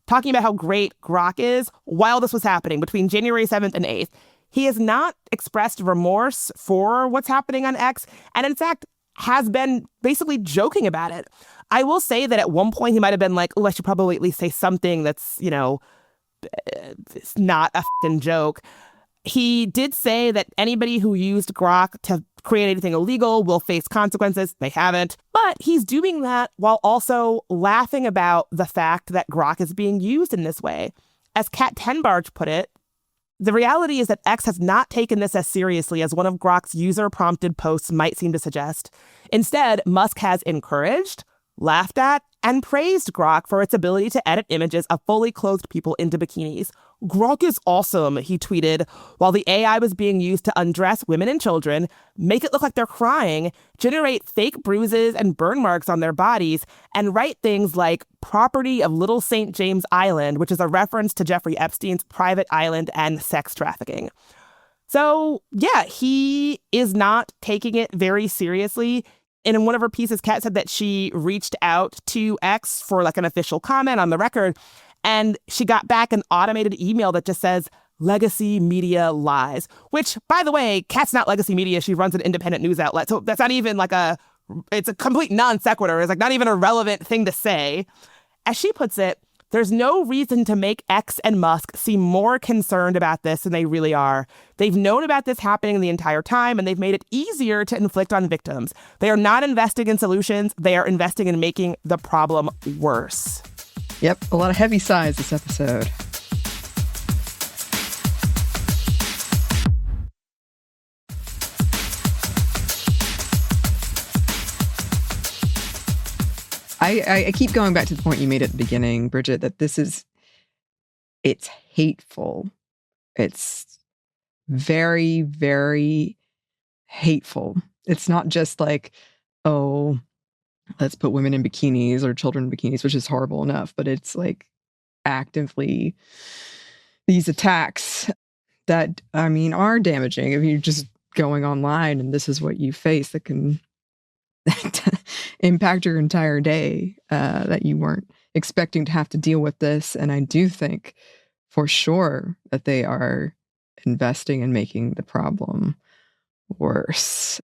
talking about how great Grok is while this was happening between January 7th and 8th. He has not expressed remorse for what's happening on X, and in fact, has been basically joking about it. I will say that at one point he might have been like, oh, I should probably at least say something that's, it's not a f***ing joke. He did say that anybody who used Grok to create anything illegal will face consequences. They haven't. But he's doing that while also laughing about the fact that Grok is being used in this way. As Kat Tenbarge put it, the reality is that X has not taken this as seriously as one of Grok's user-prompted posts might seem to suggest. Instead, Musk has encouraged, laughed at, and praised Grok for its ability to edit images of fully clothed people into bikinis. Grok is awesome, he tweeted, while the AI was being used to undress women and children, make it look like they're crying, generate fake bruises and burn marks on their bodies, and write things like property of Little St. James Island, which is a reference to Jeffrey Epstein's private island and sex trafficking. So, yeah, he is not taking it very seriously. And in one of her pieces, Kat said that she reached out to X for an official comment on the record, and she got back an automated email that just says, legacy media lies, which, by the way, Kat's not legacy media. She runs an independent news outlet. So that's not even it's a complete non sequitur. It's not even a relevant thing to say. As she puts it, there's no reason to make X and Musk seem more concerned about this than they really are. They've known about this happening the entire time, and they've made it easier to inflict on victims. They are not investing in solutions. They are investing in making the problem worse. Yep, a lot of heavy sighs this episode. I keep going back to the point you made at the beginning, Bridget, that it's hateful. It's very, very hateful. It's not just oh, let's put women in bikinis or children in bikinis, which is horrible enough, but it's actively these attacks that, are damaging. If you're just going online and this is what you face, that can impact your entire day, that you weren't expecting to have to deal with this. And I do think for sure that they are investing in making the problem worse,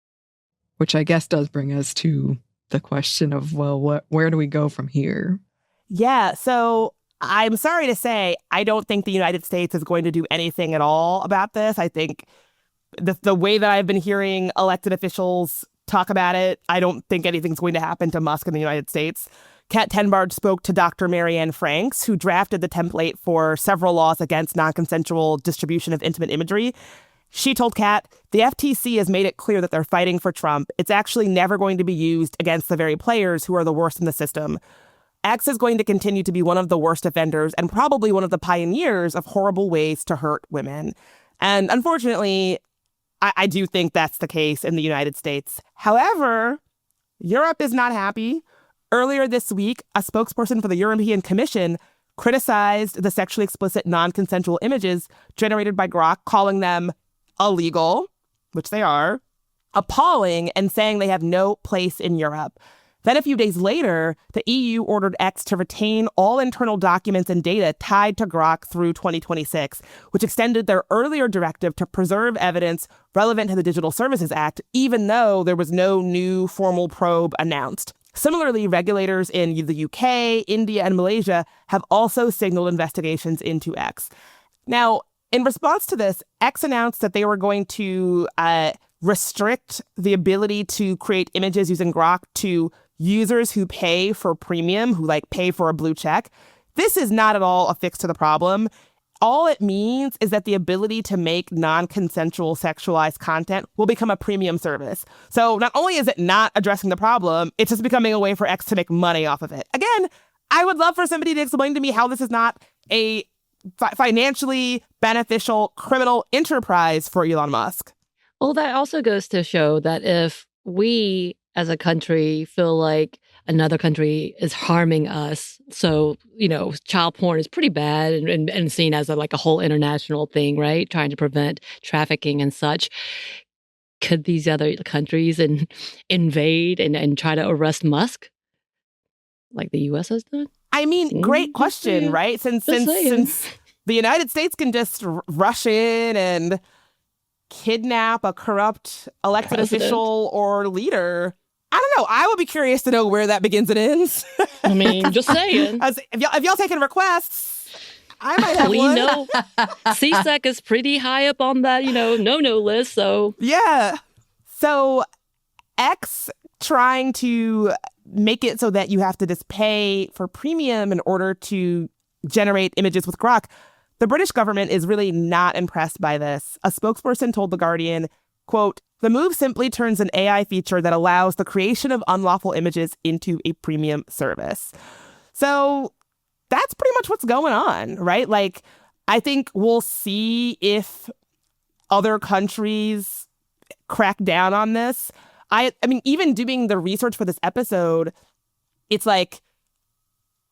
which I guess does bring us to the question of, well, where do we go from here? Yeah, so I'm sorry to say, I don't think the United States is going to do anything at all about this. I think the way that I've been hearing elected officials talk about it, I don't think anything's going to happen to Musk in the United States. Kat Tenbarge spoke to Dr. Marianne Franks, who drafted the template for several laws against non-consensual distribution of intimate imagery. She told Kat, the FTC has made it clear that they're fighting for Trump. It's actually never going to be used against the very players who are the worst in the system. X is going to continue to be one of the worst offenders and probably one of the pioneers of horrible ways to hurt women. And unfortunately, I do think that's the case in the United States. However, Europe is not happy. Earlier this week, a spokesperson for the European Commission criticized the sexually explicit non-consensual images generated by Grok, calling them illegal, which they are, appalling, and saying they have no place in Europe. Then a few days later, the EU ordered X to retain all internal documents and data tied to Grok through 2026, which extended their earlier directive to preserve evidence relevant to the Digital Services Act, even though there was no new formal probe announced. Similarly, regulators in the UK, India, and Malaysia have also signaled investigations into X. Now, in response to this, X announced that they were going to restrict the ability to create images using Grok to users who pay for premium, who pay for a blue check. This is not at all a fix to the problem. All it means is that the ability to make non-consensual sexualized content will become a premium service. So not only is it not addressing the problem, it's just becoming a way for X to make money off of it. Again, I would love for somebody to explain to me how this is not a financially beneficial criminal enterprise for Elon Musk. Well, that also goes to show that if we as a country feel like another country is harming us, so, child porn is pretty bad and seen as a whole international thing, right? Trying to prevent trafficking and such. Could these other countries invade and try to arrest Musk like the U.S. has done? I mean, great question, right? Since the United States can just rush in and kidnap a corrupt elected official or leader, I don't know. I would be curious to know where that begins and ends. I mean, just saying. If y'all taking requests, I might have one. Know, CSEC is pretty high up on that, no list. So yeah. So X trying to make it so that you have to just pay for premium in order to generate images with Grok. The British government is really not impressed by this. A spokesperson told The Guardian, quote, "The move simply turns an AI feature that allows the creation of unlawful images into a premium service." So that's pretty much what's going on, right? I think we'll see if other countries crack down on this. I mean, even doing the research for this episode, it's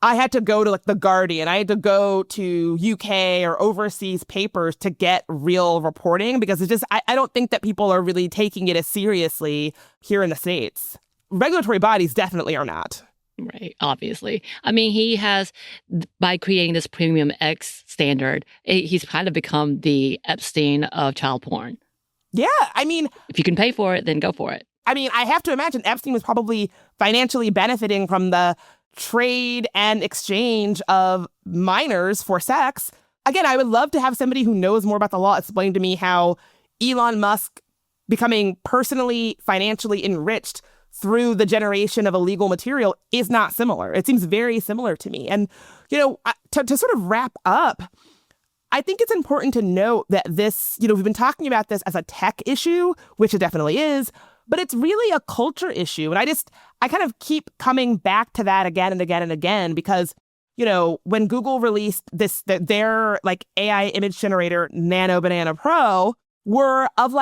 I had to go to The Guardian. I had to go to UK or overseas papers to get real reporting because it's just, I don't think that people are really taking it as seriously here in the States. Regulatory bodies definitely are not. Right, obviously. I mean, he has, by creating this premium X standard, he's kind of become the Epstein of child porn. Yeah, I mean, if you can pay for it, then go for it. I mean, I have to imagine Epstein was probably financially benefiting from the trade and exchange of minors for sex. Again, I would love to have somebody who knows more about the law explain to me how Elon Musk becoming personally, financially enriched through the generation of illegal material is not similar. It seems very similar to me. And, to sort of wrap up, I think it's important to note that this, we've been talking about this as a tech issue, which it definitely is, but it's really a culture issue. And I kind of keep coming back to that again and again and again because, when Google released their AI image generator, Nano Banana Pro, were of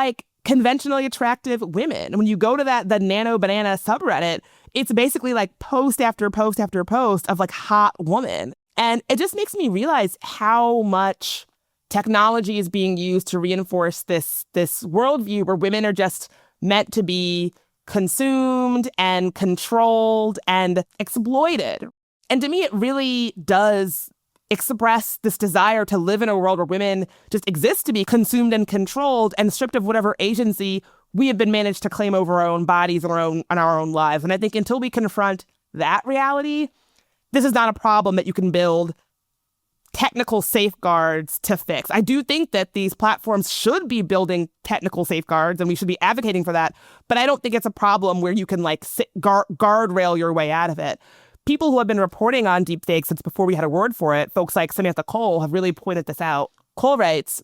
conventionally attractive women. And when you go to the Nano Banana subreddit, it's basically post after post after post of hot woman. And it just makes me realize how much technology is being used to reinforce this worldview where women are just meant to be consumed and controlled and exploited. And to me, it really does express this desire to live in a world where women just exist to be consumed and controlled and stripped of whatever agency we have been managed to claim over our own bodies and our own lives. And I think until we confront that reality, this is not a problem that you can build technical safeguards to fix. I do think that these platforms should be building technical safeguards and we should be advocating for that. But I don't think it's a problem where you can guardrail your way out of it. People who have been reporting on deepfakes since before we had a word for it, folks like Samantha Cole, have really pointed this out. Cole writes,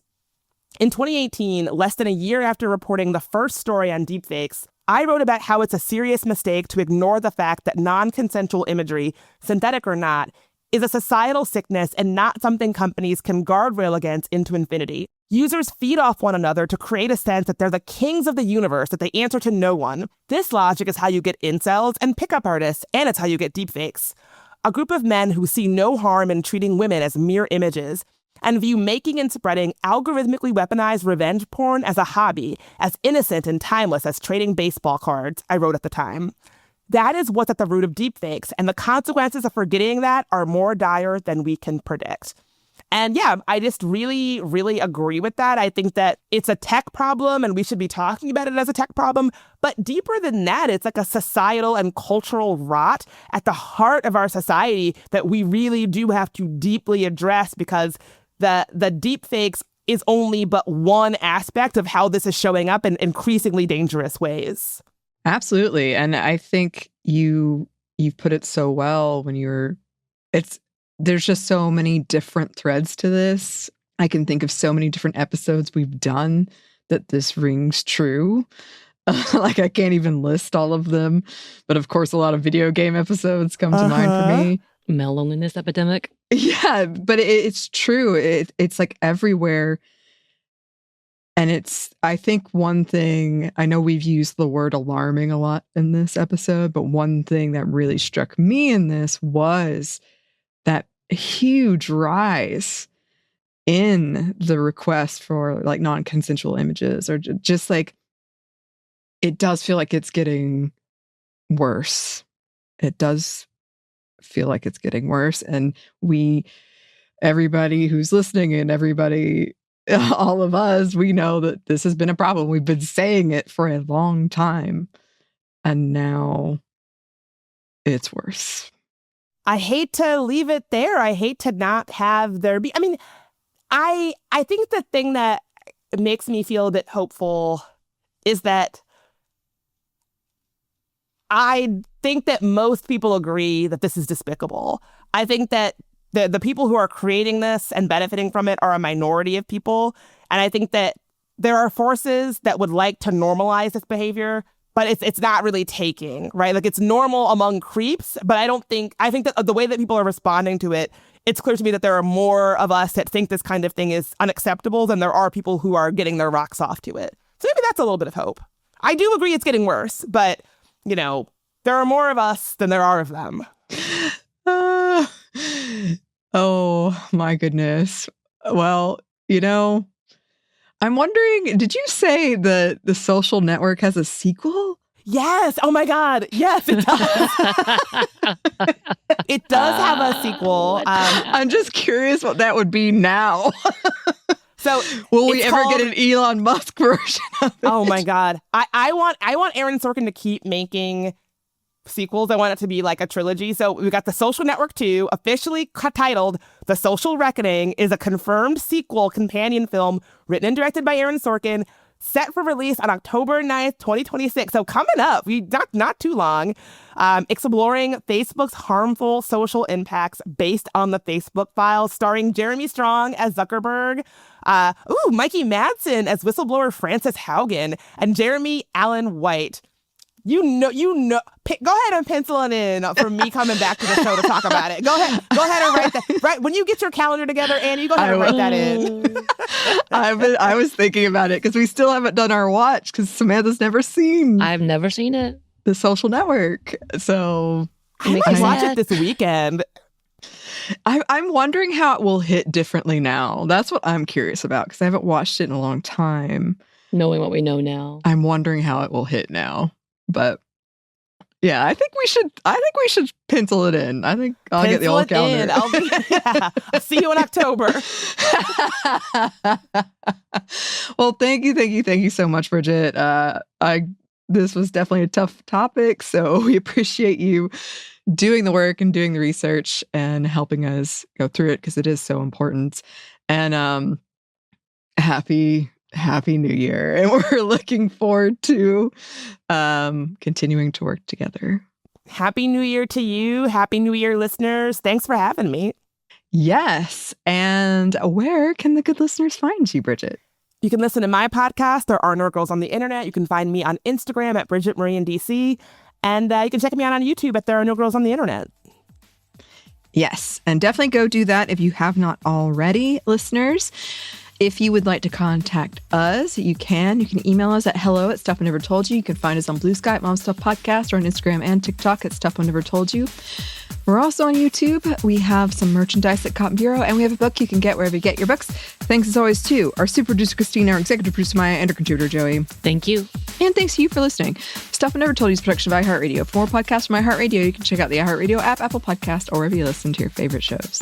In 2018, less than a year after reporting the first story on deepfakes, I wrote about how it's a serious mistake to ignore the fact that non-consensual imagery, synthetic or not, is a societal sickness and not something companies can guardrail against into infinity. Users feed off one another to create a sense that they're the kings of the universe, that they answer to no one. This logic is how you get incels and pickup artists, and it's how you get deepfakes. A group of men who see no harm in treating women as mere images and view making and spreading algorithmically weaponized revenge porn as a hobby, as innocent and timeless as trading baseball cards, I wrote at the time. That is what's at the root of deepfakes, and the consequences of forgetting that are more dire than we can predict. And yeah, I just really, really agree with that. I think that it's a tech problem and we should be talking about it as a tech problem. But deeper than that, it's like a societal and cultural rot at the heart of our society that we really do have to deeply address, because the deepfakes is only but one aspect of how this is showing up in increasingly dangerous ways. Absolutely. And I think you've put it so well when there's just so many different threads to this. I can think of so many different episodes we've done that this rings true. Like I can't even list all of them. But of course, a lot of video game episodes come to mind for me. Male loneliness epidemic. Yeah, but it's true. It's like everywhere. And I think one thing, I know we've used the word alarming a lot in this episode, but one thing that really struck me in this was that huge rise in the request for like non-consensual images, or just like, it does feel like it's getting worse. It does feel like it's getting worse. And everybody who's listening and all of us, we know that this has been a problem. We've been saying it for a long time, and now it's worse. I hate to leave it there. I hate to not have there be. I mean, I think the thing that makes me feel a bit hopeful is that I think that most people agree that this is despicable. I think that the people who are creating this and benefiting from it are a minority of people. And I think that there are forces that would like to normalize this behavior, but it's not really taking, right? Like it's normal among creeps, but I think that the way that people are responding to it, it's clear to me that there are more of us that think this kind of thing is unacceptable than there are people who are getting their rocks off to it. So maybe that's a little bit of hope. I do agree it's getting worse, but, there are more of us than there are of them. Oh, my goodness. Well, I'm wondering, did you say the Social Network has a sequel? Yes. Oh, my God. Yes, it does. It does have a sequel. I'm just curious what that would be now. So will we ever get an Elon Musk version of it? Oh, my God. I want Aaron Sorkin to keep making sequels. I want it to be like a trilogy. So we got The Social Network 2, officially titled The Social Reckoning, is a confirmed sequel companion film written and directed by Aaron Sorkin, set for release on October 9th, 2026. So coming up, not too long, exploring Facebook's harmful social impacts based on the Facebook Files, starring Jeremy Strong as Zuckerberg, Mikey Madsen as whistleblower Frances Haugen, and Jeremy Allen White. Go ahead and pencil it in for me coming back to the show to talk about it. Go ahead and write that. Right when you get your calendar together, Annie, you go ahead and write that in. I was thinking about it because we still haven't done our watch because Samantha's never seen. I've never seen it. The Social Network. So I might watch it this weekend. I'm wondering how it will hit differently now. That's what I'm curious about because I haven't watched it in a long time. Knowing what we know now, I'm wondering how it will hit now. But yeah, I think we should pencil it in. I think I'll get the old calendar. I'll see you in October. Well, thank you so much, Bridget. This was definitely a tough topic, so we appreciate you doing the work and doing the research and helping us go through it because it is so important. And Happy New Year. And we're looking forward to continuing to work together. Happy New Year to you. Happy New Year, listeners. Thanks for having me. Yes. And where can the good listeners find you, Bridget? You can listen to my podcast, There Are No Girls on the Internet. You can find me on Instagram at Bridget Marie in DC. And you can check me out on YouTube at There Are No Girls on the Internet. Yes, and definitely go do that if you have not already, listeners. If you would like to contact us, you can. You can email us at hello@stuffInevertoldyou. You can find us on Blue Sky at Mom Stuff Podcast, or on Instagram and TikTok at Stuff I Never Told You. We're also on YouTube. We have some merchandise at Cotton Bureau, and we have a book you can get wherever you get your books. Thanks as always to our super producer Christina, our executive producer Maya, and our contributor Joey. Thank you. And thanks to you for listening. Stuff I Never Told You is a production of iHeartRadio. For more podcasts from iHeartRadio, you can check out the iHeartRadio app, Apple Podcast, or wherever you listen to your favorite shows.